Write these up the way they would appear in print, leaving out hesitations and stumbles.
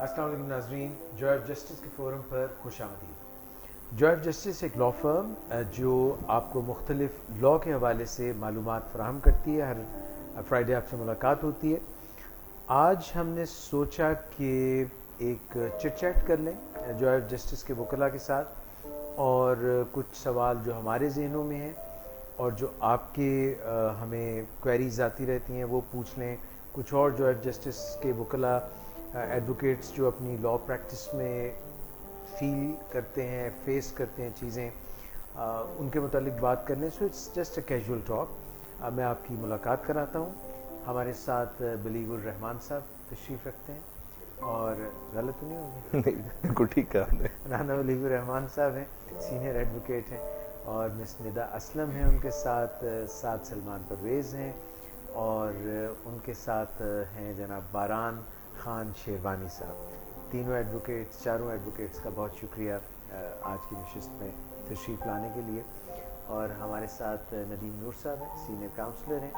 السلام علیکم ناظرین، جوائے آف جسٹس کے فورم پر خوش آمدید۔ جوائے آف جسٹس ایک لا فرم جو آپ کو مختلف لا کے حوالے سے معلومات فراہم کرتی ہے۔ ہر فرائیڈے آپ سے ملاقات ہوتی ہے۔ آج ہم نے سوچا کہ ایک چٹ چیٹ کر لیں جوائے آف جسٹس کے وکلاء کے ساتھ، اور کچھ سوال جو ہمارے ذہنوں میں ہیں اور جو آپ کے ہمیں کوئریز آتی رہتی ہیں وہ پوچھ لیں۔ کچھ اور جوائے آف جسٹس کے وکلاء ایڈوکیٹس جو اپنی لا پریکٹس میں فیل کرتے ہیں، فیس کرتے ہیں چیزیں، ان کے متعلق بات کرنے۔ So it's just a casual talk. میں آپ کی ملاقات کراتا ہوں۔ ہمارے ساتھ بلیغ الرحمان صاحب تشریف رکھتے ہیں، اور غلط نہیں ہوگی؟ بالکل ٹھیک کہا۔ رانا بلیغ الرحمان صاحب ہیں، سینئر ایڈوکیٹ ہیں، اور مس ندا اسلم ہیں ان کے ساتھ سلمان پرویز ہیں، اور ان کے ساتھ ہیں جناب باران خان شیروانی صاحب۔ تینوں ایڈوکیٹس، چاروں ایڈوکیٹس کا بہت شکریہ آج کی نشست میں تشریف لانے کے لیے۔ اور ہمارے ساتھ ندیم نور صاحب ہیں، سینئر کاؤنسلر ہیں،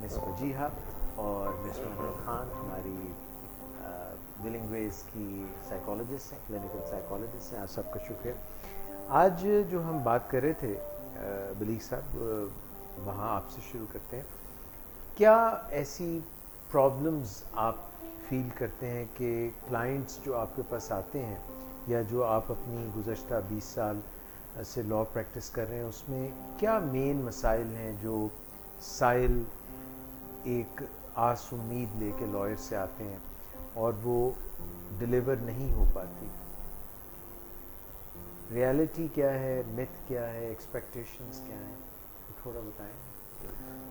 مس وجیحہ اور مس محمد خان ہماری ولنگ ویز کی سائیکالوجسٹ ہیں، کلینکل سائیکالوجسٹ ہیں۔ آپ سب کا شکریہ۔ آج جو ہم بات کر رہے تھے بلیغ صاحب، وہاں آپ سے شروع کرتے ہیں۔ کیا ایسی پرابلمز آپ فیل کرتے ہیں کہ کلائنٹس جو آپ کے پاس آتے ہیں، یا جو آپ اپنی گزشتہ 20 سال سے لا پریکٹس کر رہے ہیں، اس میں کیا مین مسائل ہیں جو سائل ایک آس امید لے کے لائر سے آتے ہیں اور وہ ڈیلیور نہیں ہو پاتی؟ ریالٹی کیا ہے، میتھ کیا ہے، ایکسپیکٹیشنز کیا ہیں؟ تھوڑا بتائیں۔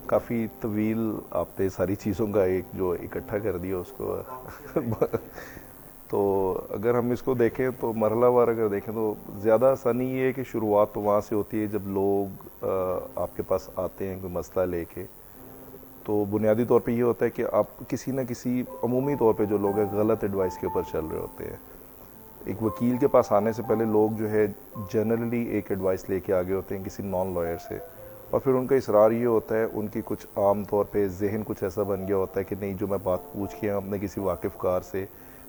کافی طویل آپ نے ساری چیزوں کا ایک جو اکٹھا کر دیا اس کو تو اگر ہم اس کو دیکھیں تو مرحلہ وار اگر دیکھیں تو زیادہ آسانی یہ ہے کہ شروعات تو وہاں سے ہوتی ہے جب لوگ آپ کے پاس آتے ہیں کوئی مسئلہ لے کے۔ تو بنیادی طور پہ یہ ہوتا ہے کہ آپ کسی نہ کسی عمومی طور پہ جو لوگ ہیں غلط ایڈوائس کے اوپر چل رہے ہوتے ہیں۔ ایک وکیل کے پاس آنے سے پہلے لوگ جو ہے جنرلی ایک ایڈوائس لے کے آگے ہوتے ہیں کسی نان لائر سے، اور پھر ان کا اصرار یہ ہوتا ہے، ان کی کچھ عام طور پہ ذہن کچھ ایسا بن گیا ہوتا ہے کہ نہیں، جو میں بات پوچھ کے اپنے کسی واقف کار سے،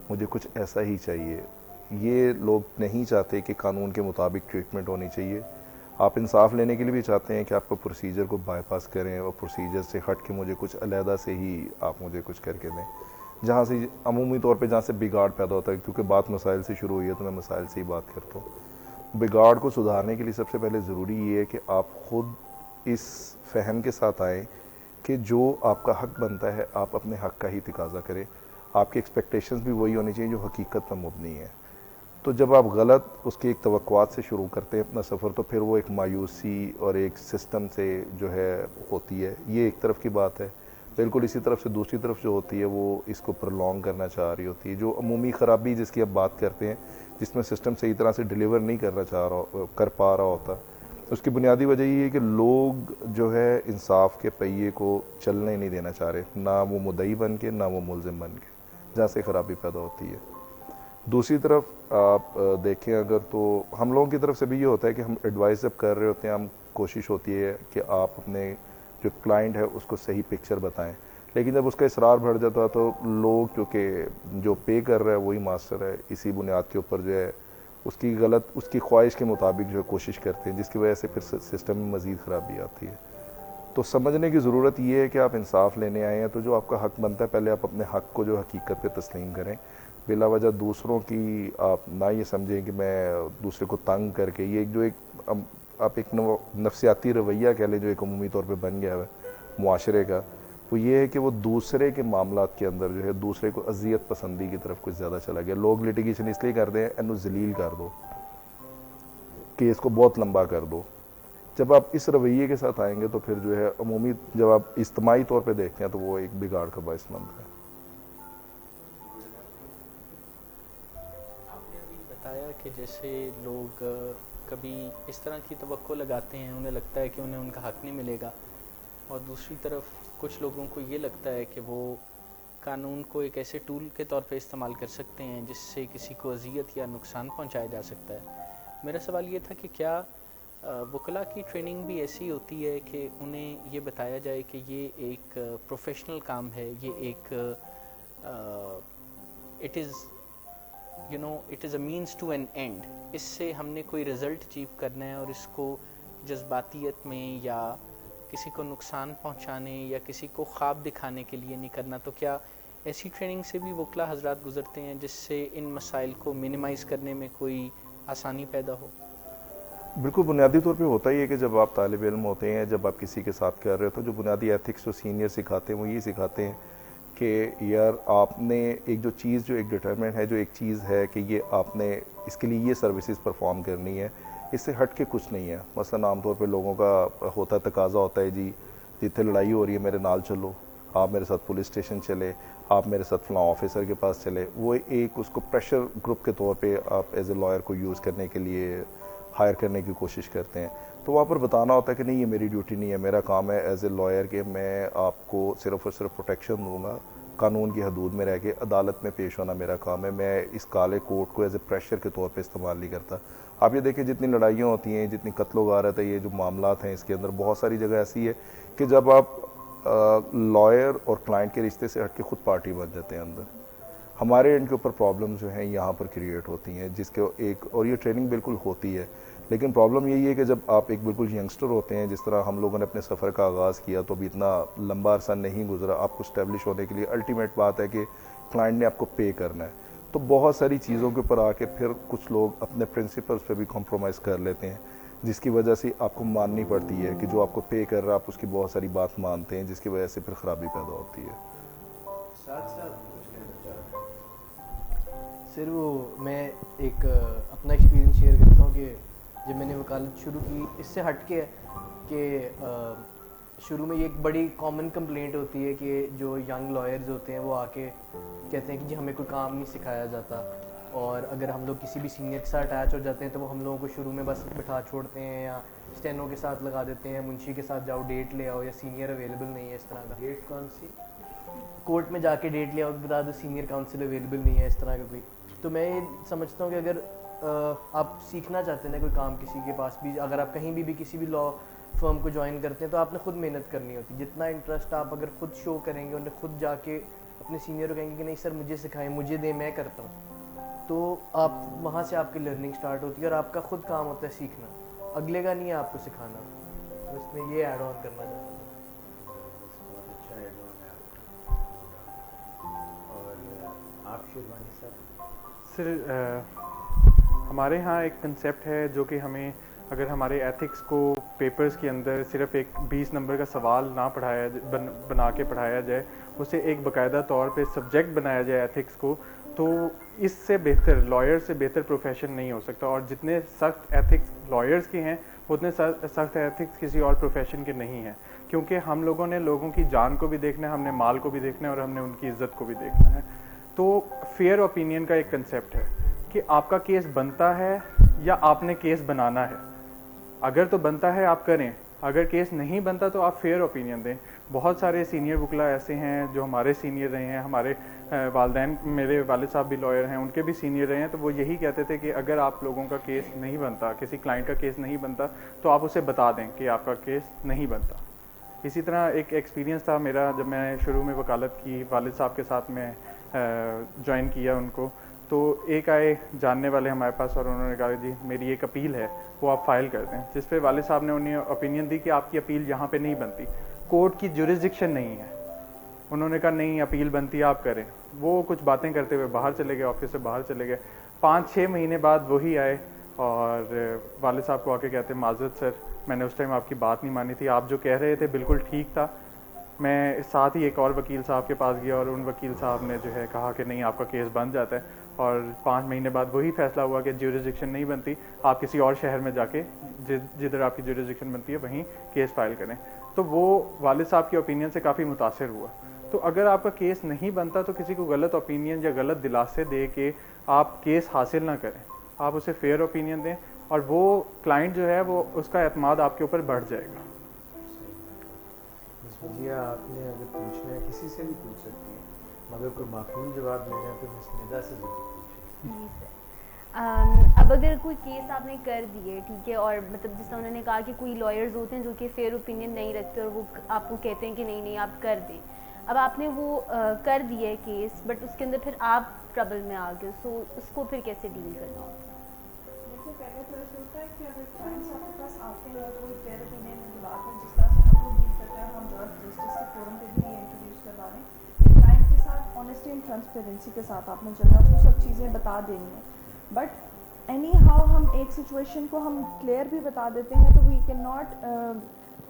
مجھے کچھ ایسا ہی چاہیے۔ یہ لوگ نہیں چاہتے کہ قانون کے مطابق ٹریٹمنٹ ہونی چاہیے۔ آپ انصاف لینے کے لیے بھی چاہتے ہیں کہ آپ کو پروسیجر کو بائی پاس کریں اور پروسیجر سے ہٹ کے مجھے کچھ علیحدہ سے ہی آپ مجھے کچھ کر کے دیں، جہاں سے عمومی طور پہ جہاں سے بگاڑ پیدا ہوتا ہے۔ کیونکہ بات مسائل سے شروع ہوئی ہے تو میں مسائل سے ہی بات کرتا ہوں۔ بگاڑ کو سدھارنے کے لیے سب سے پہلے ضروری یہ ہے کہ آپ خود اس فہم کے ساتھ آئیں کہ جو آپ کا حق بنتا ہے آپ اپنے حق کا ہی تقاضا کریں۔ آپ کی ایکسپیکٹیشنز بھی وہی ہونی چاہیے جو حقیقت پر مبنی ہے۔ تو جب آپ غلط اس کی ایک توقعات سے شروع کرتے ہیں اپنا سفر، تو پھر وہ ایک مایوسی اور ایک سسٹم سے جو ہے ہوتی ہے۔ یہ ایک طرف کی بات ہے۔ بالکل اسی طرف سے دوسری طرف جو ہوتی ہے وہ اس کو پرولونگ کرنا چاہ رہی ہوتی ہے۔ جو عمومی خرابی جس کی آپ بات کرتے ہیں، جس میں سسٹم صحیح طرح سے ڈیلیور نہیں کر پا رہا ہوتا، اس کی بنیادی وجہ یہ ہے کہ لوگ جو ہے انصاف کے پہیے کو چلنے نہیں دینا چاہ رہے، نہ وہ مدعی بن کے نہ وہ ملزم بن کے، جہاں سے خرابی پیدا ہوتی ہے۔ دوسری طرف آپ دیکھیں اگر، تو ہم لوگوں کی طرف سے بھی یہ ہوتا ہے کہ ہم ایڈوائز جب کر رہے ہوتے ہیں، ہم کوشش ہوتی ہے کہ آپ اپنے جو کلائنٹ ہے اس کو صحیح پکچر بتائیں، لیکن جب اس کا اصرار بڑھ جاتا ہے تو لوگ، کیونکہ جو پے کر رہا ہے وہی ماسٹر ہے، اسی بنیاد کے اوپر جو ہے اس کی خواہش کے مطابق جو ہے کوشش کرتے ہیں، جس کی وجہ سے پھر سسٹم میں مزید خرابی آتی ہے۔ تو سمجھنے کی ضرورت یہ ہے کہ آپ انصاف لینے آئے ہیں تو جو آپ کا حق بنتا ہے پہلے آپ اپنے حق کو جو حقیقت پہ تسلیم کریں، بلا وجہ دوسروں کی آپ نہ یہ سمجھیں کہ میں دوسرے کو تنگ کر کے، یہ جو آپ ایک نفسیاتی رویہ کہہ لیں جو ایک عمومی طور پہ بن گیا ہے معاشرے کا، وہ یہ ہے کہ وہ دوسرے کے معاملات کے اندر جو ہے دوسرے کو اذیت پسندی کی طرف کچھ زیادہ چلا گیا۔ لوگ لٹیگیشن اس لیے کرتے ہیں انو ذلیل کر دو، کیس کو بہت لمبا کر دو۔ جب آپ اس رویے کے ساتھ آئیں گے تو پھر جو ہے عمومی، جب آپ اجتماعی طور پہ دیکھتے ہیں تو وہ ایک بگاڑ کا باعث بنتا ہے۔ آپ نے ابھی بتایا کہ جیسے لوگ کبھی اس طرح کی توقع لگاتے ہیں، انہیں لگتا ہے کہ انہیں ان کا حق نہیں ملے گا، اور دوسری طرف کچھ لوگوں کو یہ لگتا ہے کہ وہ قانون کو ایک ایسے ٹول کے طور پہ استعمال کر سکتے ہیں جس سے کسی کو اذیت یا نقصان پہنچایا جا سکتا ہے۔ میرا سوال یہ تھا کہ کیا وکلاء کی ٹریننگ بھی ایسی ہوتی ہے کہ انہیں یہ بتایا جائے کہ یہ ایک پروفیشنل کام ہے، یہ ایک it is you know it is a minus two N and. اس سے ہم نے کوئی رزلٹ اچیو کرنا ہے اور اس کو جذباتیت میں یا کسی کو نقصان پہنچانے یا کسی کو خواب دکھانے کے لیے نہیں کرنا. تو کیا ایسی ٹریننگ سے بھی وکلا حضرات گزرتے ہیں جس سے ان مسائل کو منیمائز کرنے میں کوئی آسانی پیدا ہو؟ بالکل بنیادی طور پہ ہوتا ہی ہے کہ جب آپ طالب علم ہوتے ہیں, جب آپ کسی کے ساتھ کر رہے ہو, تو جو بنیادی ایتھکس جو سینئر سکھاتے ہیں وہ یہ سکھاتے ہیں کہ یار آپ نے ایک جو چیز, جو ایک ڈٹرمنٹ ہے, جو ایک چیز ہے کہ یہ آپ نے اس کے لیے یہ سروسز پرفارم کرنی ہے, اس سے ہٹ کے کچھ نہیں ہے. مثلا عام طور پہ لوگوں کا ہوتا ہے, تقاضا ہوتا ہے جی جتنے لڑائی ہو رہی ہے میرے نال چلو, آپ میرے ساتھ پولیس اسٹیشن چلے, آپ میرے ساتھ فلاں آفیسر کے پاس چلے. وہ ایک اس کو پریشر گروپ کے طور پہ آپ ایز اے لائر کو یوز کرنے کے لیے ہائر کرنے کی کوشش کرتے ہیں. تو وہاں پر بتانا ہوتا ہے کہ نہیں یہ میری ڈیوٹی نہیں ہے, میرا کام ہے ایز اے لائر کہ میں آپ کو صرف اور صرف پروٹیکشن دوں گا, قانون کی حدود میں رہ کے عدالت میں پیش ہونا میرا کام ہے. میں اس کالے کوٹ کو ایز اے پریشر کے طور پہ استعمال نہیں کرتا. آپ یہ دیکھیں جتنی لڑائیاں ہوتی ہیں, جتنی قتل و غارت ہے, یہ جو معاملات ہیں اس کے اندر بہت ساری جگہ ایسی ہے کہ جب آپ لائر اور کلائنٹ کے رشتے سے ہٹ کے خود پارٹی بن جاتے ہیں اندر. ہمارے اینڈ کے اوپر پرابلم جو ہیں یہاں پر کریٹ ہوتی ہیں, جس کے ایک اور یہ ٹریننگ بالکل ہوتی ہے. لیکن پرابلم یہی ہے کہ جب آپ ایک بالکل ینگسٹر ہوتے ہیں, جس طرح ہم لوگوں نے اپنے سفر کا آغاز کیا تو ابھی اتنا لمبا عرصہ نہیں گزرا, آپ کو اسٹیبلش ہونے کے لیے الٹیمیٹ بات ہے کہ کلائنٹ نے آپ کو پے کرنا ہے. تو بہت ساری چیزوں کے اوپر آ کے پھر کچھ لوگ اپنے پرنسپلس پہ بھی کمپرومائز کر لیتے ہیں, جس کی وجہ سے آپ کو ماننی پڑتی ہے کہ جو آپ کو پے کر رہا ہے آپ اس کی بہت ساری بات مانتے ہیں, جس کی وجہ سے پھر خرابی پیدا ہوتی ہے. سر وہ میں ایک اپنا ایکسپیرینس شیئر کرتا ہوں کہ جب میں نے وکالت شروع کی, اس سے ہٹ کے کہ شروع میں یہ ایک بڑی کامن کمپلینٹ ہوتی ہے کہ جو ینگ لائرز ہوتے ہیں وہ آ کے کہتے ہیں کہ جی ہمیں کوئی کام نہیں سکھایا جاتا, اور اگر ہم لوگ کسی بھی سینئر کے ساتھ اٹیچ ہو جاتے ہیں تو وہ ہم لوگوں کو شروع میں بس بٹھا چھوڑتے ہیں یا اسٹینو کے ساتھ لگا دیتے ہیں, منشی کے ساتھ جاؤ ڈیٹ لے آؤ, یا سینئر اویلیبل نہیں ہے. اس طرح کا ڈیٹ کون سی, کورٹ میں جا کے ڈیٹ لے آؤ, بتا دو سینئر کاؤنسل اویلیبل نہیں ہے, اس طرح کا کوئی. تو میں یہ سمجھتا ہوں کہ اگر آپ سیکھنا چاہتے ہیں کوئی کام کسی کے پاس بھی, اگر آپ کہیں بھی کسی بھی لا فرم کو جوائن کرتے ہیں تو آپ نے خود محنت کرنی ہوتی ہے. جتنا انٹرسٹ آپ اگر خود شو کریں گے, انہیں خود جا کے اپنے سینئر کو کہیں گے کہ نہیں سر مجھے سکھائیں, مجھے دیں, میں کرتا ہوں, تو آپ وہاں سے آپ کی لرننگ سٹارٹ ہوتی ہے, اور آپ کا خود کام ہوتا ہے سیکھنا, اگلے کا نہیں ہے آپ کو سکھانا. تو اس میں یہ ایڈ آن کرنا چاہتا ہوں. بہت اچھا ایڈ آن ہے. اور آپ شیروانی صاحب؟ سر ہمارے ہاں ایک کنسیپٹ ہے جو کہ ہمیں اگر ہمارے ایتھکس کو پیپرز کے اندر صرف ایک 20 نمبر کا سوال نہ بنا کے پڑھایا جائے, اسے ایک باقاعدہ طور پہ سبجیکٹ بنایا جائے ایتھکس کو, تو اس سے بہتر لائر سے بہتر پروفیشن نہیں ہو سکتا. اور جتنے سخت ایتھکس لائرز کے ہیں اتنے سخت ایتھکس کسی اور پروفیشن کے نہیں ہیں, کیونکہ ہم لوگوں نے لوگوں کی جان کو بھی دیکھنا ہے, ہم نے مال کو بھی دیکھنا ہے, اور ہم نے ان کی عزت کو بھی دیکھنا ہے. تو فیئر اوپینین کا ایک کنسیپٹ ہے کہ آپ کا کیس بنتا ہے یا آپ نے کیس بنانا ہے. اگر تو بنتا ہے آپ کریں, اگر کیس نہیں بنتا تو آپ فیئر اوپینین دیں. بہت سارے سینئر وکلا ایسے ہیں جو ہمارے سینئر رہے ہیں, ہمارے والدین, میرے والد صاحب بھی لائر ہیں, ان کے بھی سینئر رہے ہیں, تو وہ یہی کہتے تھے کہ اگر آپ لوگوں کا کیس نہیں بنتا, کسی کلائنٹ کا کیس نہیں بنتا, تو آپ اسے بتا دیں کہ آپ کا کیس نہیں بنتا. اسی طرح ایک ایکسپیرینس تھا میرا, جب میں شروع میں وکالت کی, والد صاحب کے ساتھ میں جوائن کیا ان کو, تو ایک آئے جاننے والے ہمارے پاس, اور انہوں نے کہا جی میری ایک اپیل ہے وہ آپ فائل کر دیں. جس پہ والد صاحب نے انہیں اوپینین دی کہ آپ کی اپیل یہاں پہ نہیں بنتی, کورٹ کی جورسڈکشن نہیں ہے. انہوں نے کہا نہیں اپیل بنتی ہے, آپ کریں. وہ کچھ باتیں کرتے ہوئے باہر چلے گئے, آفس سے باہر چلے گئے. 5-6 مہینے بعد وہی آئے اور والد صاحب کو آ کے کہتے معذرت سر, میں نے اس ٹائم آپ کی بات نہیں مانی تھی, آپ جو کہہ رہے تھے بالکل ٹھیک تھا. میں ساتھ ہی ایک اور وکیل صاحب کے پاس گیا, اور ان وکیل صاحب نے جو ہے کہا کہ نہیں آپ کا کیس بن جاتا ہے, اور 5 مہینے بعد وہی فیصلہ ہوا کہ جیورسڈکشن نہیں بنتی, آپ کسی اور شہر میں جا کے جدھر آپ کی جیورسڈکشن بنتی ہے وہیں کیس فائل کریں. تو وہ والد صاحب کی اوپینین سے کافی متاثر ہوا. تو اگر آپ کا کیس نہیں بنتا تو کسی کو غلط اوپینین یا غلط دلاسے دے کے آپ کیس حاصل نہ کریں, آپ اسے فیئر اوپینین دیں, اور وہ کلائنٹ جو ہے وہ اس کا اعتماد آپ کے اوپر بڑھ جائے گا. جی آپ نے اگر پوچھنا ہے کسی سے بھی پوچھ سکتی ہیں, مگر کوئی معقول جواب لینا ہے تو مس ندا سے ضرور پوچھیں. جی سر, اب اگر کوئی کیس آپ نے کر دیے, ٹھیک ہے, اور مطلب جس طرح انہوں نے کہا کہ کوئی لائرز ہوتے ہیں جو کہ فیئر اوپینین نہیں رکھتے اور وہ آپ کو کہتے ہیں کہ نہیں آپ کر دیں, اب آپ نے وہ کر دیا ہے کیس, بٹ اس کے اندر پھر آپ ٹربل میں آ گئے, سو اس کو پھر کیسے ڈیل کرنا ہوتا ہے؟ دیکھیے پہلے تو ایسا ہوتا ہے کہ اگر کلائنٹس آپ کے پاس آتے ہیں کوئی فیئر اوپینین میں بات ہے جس طرح سے ہم لوگ ڈیل کرتے ہیں, ہم جج جسٹس کے فورم پہ بھی یہ انٹروڈیوس کروا رہے ہیں, کلائنٹ کے ساتھ آنیسٹی اینڈ ٹرانسپیرنسی کے ساتھ آپ نے چلنا, اس کو سب چیزیں بتا دینی ہیں. بٹ اینی ہاؤ ہم ایک سچویشن کو ہم کلیئر بھی بتا دیتے ہیں تو we can not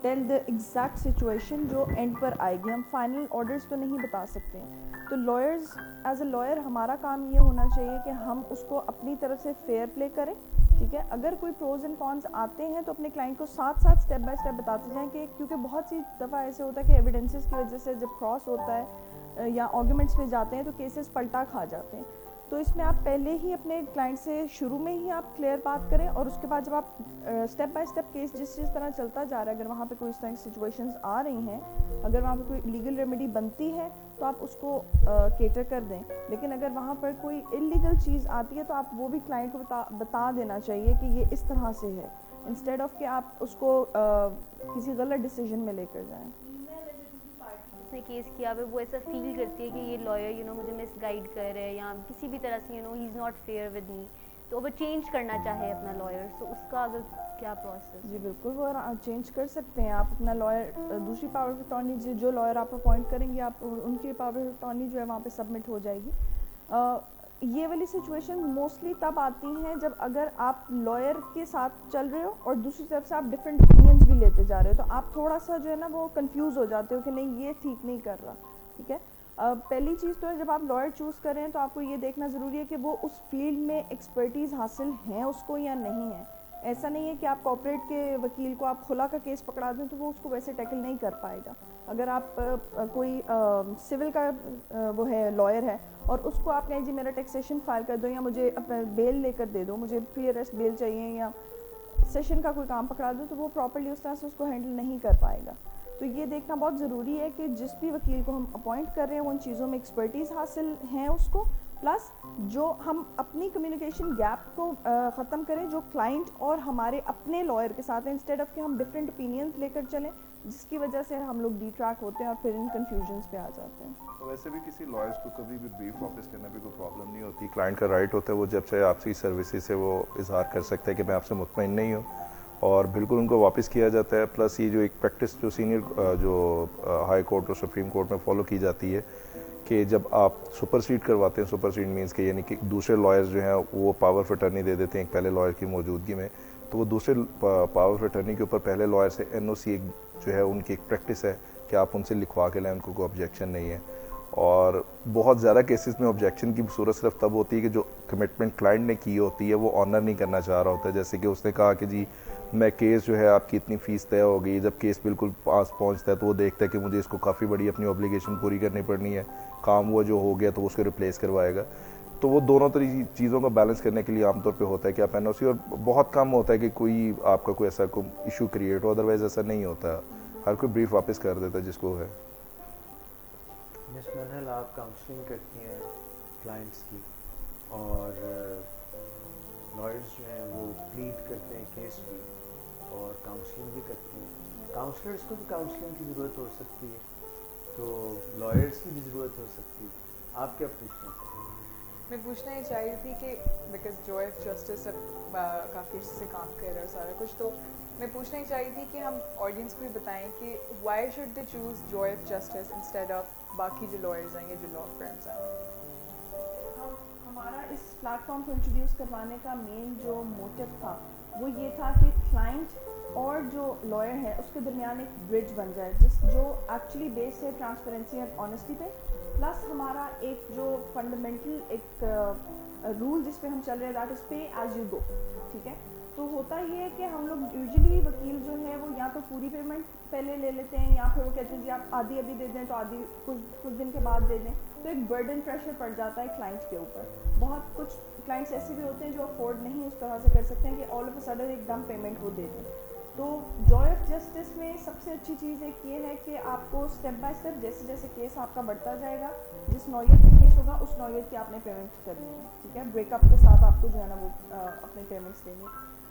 tell the exact situation جو اینڈ پر آئے گی, ہم فائنل آرڈرس تو نہیں بتا سکتے ہیں. تو لائرز ایز اے لائر ہمارا کام یہ ہونا چاہیے کہ ہم اس کو اپنی طرف سے فیئر پلے کریں, ٹھیک ہے. اگر کوئی پروز اینڈ کونس آتے ہیں تو اپنے کلائنٹ کو ساتھ ساتھ اسٹیپ بائی اسٹیپ بتاتے جائیں, کہ کیونکہ بہت سی دفعہ ایسے ہوتا ہے کہ ایویڈنسز کی وجہ سے جب کراس ہوتا ہے یا آرگومنٹس میں جاتے ہیں تو کیسز پلٹا کھا جاتے ہیں. تو اس میں آپ پہلے ہی اپنے کلائنٹ سے شروع میں ہی آپ کلیئر بات کریں, اور اس کے بعد جب آپ اسٹیپ بائی اسٹیپ کیس جس طرح چلتا جا رہا ہے, اگر وہاں پہ کوئی اس طرح کی سچویشنز آ رہی ہیں, اگر وہاں پہ کوئی لیگل ریمیڈی بنتی ہے تو آپ اس کو کیٹر کر دیں. لیکن اگر وہاں پر کوئی انلیگل چیز آتی ہے تو آپ وہ بھی کلائنٹ کو بتا دینا چاہیے کہ یہ اس طرح سے ہے, انسٹیڈ آف کہ آپ اس کو کسی غلط ڈیسیجن میں لے کر جائیں. نے کیس کیا ہے وہ ایسا فیل کرتی ہے کہ یہ لائر مجھے مس گائیڈ کر رہا ہے, یا کسی بھی طرح سے he is not fair with me, تو وہ چینج کرنا چاہے اپنا لائر, سو اس کا اگر کیا پروسیس؟ جی بالکل, وہ چینج کر سکتے ہیں. آپ اپنا لائر دوسری پاور آف اٹارنی جو لائر آپ اپوائنٹ کریں گے, آپ ان کی پاور آف اٹارنی جو ہے وہاں پہ سبمٹ ہو جائے گی. یہ والی سچویشن موسٹلی تب آتی ہیں جب اگر آپ لائر کے ساتھ چل رہے ہو اور دوسری طرف سے آپ ڈفرینٹ اوپینینس بھی لیتے جا رہے ہو, تو آپ تھوڑا سا جو ہے نا وہ کنفیوز ہو جاتے ہو کہ نہیں یہ ٹھیک نہیں کر رہا, ٹھیک ہے. پہلی چیز تو ہے جب آپ لائر چوز کریں تو آپ کو یہ دیکھنا ضروری ہے کہ وہ اس فیلڈ میں ایکسپرٹیز حاصل ہیں اس کو یا نہیں ہے. ایسا نہیں ہے کہ آپ کارپوریٹ کے وکیل کو آپ خلا کا کیس پکڑا دیں تو وہ اس کو ویسے ٹیکل نہیں کر پائے گا. اگر آپ کوئی سول کا وہ ہے لائر ہے اور اس کو آپ کہیں جی میرا ٹیکسیشن فائل کر دو, یا مجھے اپنا بیل لے کر دے دو, مجھے پری اریسٹ بیل چاہیے, یا سیشن کا کوئی کام پکڑا دو, تو وہ پراپرلی اس طرح سے اس کو ہینڈل نہیں کر پائے گا. تو یہ دیکھنا بہت ضروری ہے کہ جس بھی وکیل کو ہم اپوائنٹ کر رہے ہیں ان چیزوں میں ایکسپرٹیز حاصل ہیں اس کو, پلس جو ہم اپنی کمیونیکیشن گیپ کو ختم کریں جو کلائنٹ اور ہمارے اپنے لائر کے ساتھ ہیں, انسٹیڈ آف کہ ہم ڈفرینٹ اوپینینس لے کر چلیں, جس کی وجہ سے ہم لوگ ڈی ٹریک ہوتے ہیں اور پھر ان کنفیوژنس پہ آ جاتے ہیں. تو ویسے بھی کسی لائرس کو کبھی بھی بریف واپس کرنے میں کوئی پرابلم نہیں ہوتی. کلائنٹ کا رائٹ ہوتا ہے وہ جب چاہے آپ کی سروسز سے وہ اظہار کر سکتا ہے کہ میں آپ سے مطمئن نہیں ہوں, اور بالکل ان کو واپس کیا جاتا ہے. پلس یہ جو ایک پریکٹس جو سینئر جو ہائی کورٹ اور سپریم کورٹ میں فالو کی جاتی ہے کہ جب آپ سپر سیڈ کرواتے ہیں, سپر سیڈ مینس کہ یعنی کہ دوسرے لائرز جو ہیں وہ پاور آف اٹرنی دے دیتے ہیں ایک پہلے لائر کی موجودگی میں, تو وہ دوسرے پاور آف اٹرنی کے اوپر پہلے لائر سے این او سی ایک جو ہے ان کی ایک پریکٹس ہے کہ آپ ان سے لکھوا کے لیں, ان کو کوئی آبجیکشن نہیں ہے. اور بہت زیادہ کیسز میں آبجیکشن کی صورت صرف تب ہوتی ہے کہ جو کمٹمنٹ کلائنٹ نے کی ہوتی ہے وہ آنر نہیں کرنا چاہ رہا ہوتا ہے. جیسے کہ اس نے کہا کہ جی میں کیس جو ہے آپ کی اتنی فیس طے ہو گئی, جب کیس بالکل پاس پہنچتا ہے تو وہ دیکھتا ہے کہ مجھے اس کو کافی بڑی اپنی اوبلیگیشن پوری کرنی پڑنی ہے, کام وہ جو ہو گیا تو وہ اس کو ریپلیس کروائے گا. تو وہ دونوں چیزوں کا بیلنس کرنے کے لیے عام طور پہ ہوتا ہے کہ آپ این او سی, اور بہت کم ہوتا ہے کہ کوئی آپ کا کوئی ایسا کوئی ایشو کریٹ ہو, ادروائز ایسا نہیں ہوتا, ہر کوئی بریف واپس کر دیتا ہے جس کو ہے. مس منہل آپ کاؤنسلنگ کرتی ہیں کلائنٹس کی, اور لائرز جو ہیں وہ پلیڈ کرتے ہیں کیس بھی اور کاؤنسلنگ بھی کرتے ہیں. کاؤنسلرز کو بھی کاؤنسلنگ کی ضرورت ہو سکتی ہے, تو لائرز کی بھی ضرورت ہو سکتی ہے. آپ کیا پوچھنا چاہتے ہیں؟ میں پوچھنا یہ چاہ رہی تھی کہ بیکاز جوائے آف جسٹس اب کافی عرصے سے کام کر رہا ہے سارا کچھ, تو میں پوچھنا یہ چاہ رہی تھی کہ ہم آڈینس کو بھی بتائیں کہ why should they choose joy of justice instead of باقی جو لائرز ہیں یا جو لا فرمز ہیں. ہمارا اس پلیٹ فارم کو انٹروڈیوس کروانے کا مین جو موٹو تھا وہ یہ تھا کہ کلائنٹ اور جو لائر ہے اس کے درمیان ایک برج بن جائے جو ایکچولی بیس ہے ٹرانسپیرنسی اور آنیسٹی پہ, پلس ہمارا ایک جو فنڈامنٹل ایک رول جس پہ ہم چل رہے ہیں that is pay as you go, ٹھیک ہے. تو ہوتا یہ ہے کہ ہم لوگ یوزلی وکیل جو ہے وہ یا تو پوری پیمنٹ پہلے لے لیتے ہیں, یا پھر وہ کہتے ہیں جی آپ آدھی ابھی دے دیں تو آدھی کچھ دن کے بعد دے دیں, تو ایک برڈن پریشر پڑ جاتا ہے کلائنٹ کے اوپر. بہت کچھ کلائنٹس ایسے بھی ہوتے ہیں جو افورڈ نہیں اس طرح سے کر سکتے ہیں کہ آل آف اے سڈن ایک دم پیمنٹ وہ دے دیں. تو جوائے آف جسٹس میں سب سے اچھی چیز ایک یہ ہے کہ آپ کو اسٹیپ بائی اسٹیپ جیسے جیسے کیس آپ کا بڑھتا جائے گا, جس نوعیت کا کیس ہوگا اس نوعیت کی آپ نے پیمنٹ کرنی ہے, ٹھیک ہے. بریک اپ کے ساتھ آپ کو جو ہے نا وہ اپنے پیمنٹس دیں گے.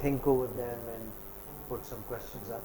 think over them and put some questions up.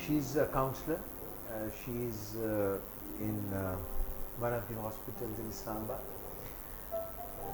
she is a counselor, she is in one of the hospitals in Islamabad,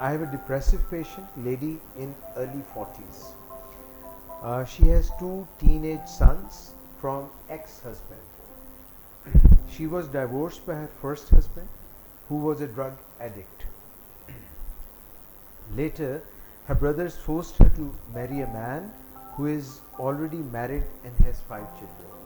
I have a depressive patient, lady in early 40s. She has 2 teenage sons from ex-husband. She was divorced by her first husband, who was a drug addict. Later, her brothers forced her to marry a man who is already married and has 5 children.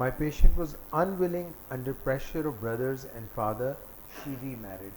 My patient was unwilling under pressure of brothers and father, she remarried.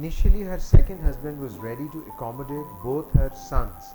Initially her second husband was ready to accommodate both her sons,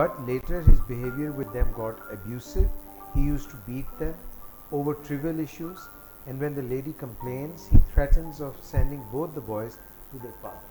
but later his behavior with them got abusive. He used to beat them over trivial issues, and when the lady complains, he threatens of sending both the boys to their father.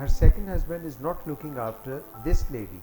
her second husband is not looking after this lady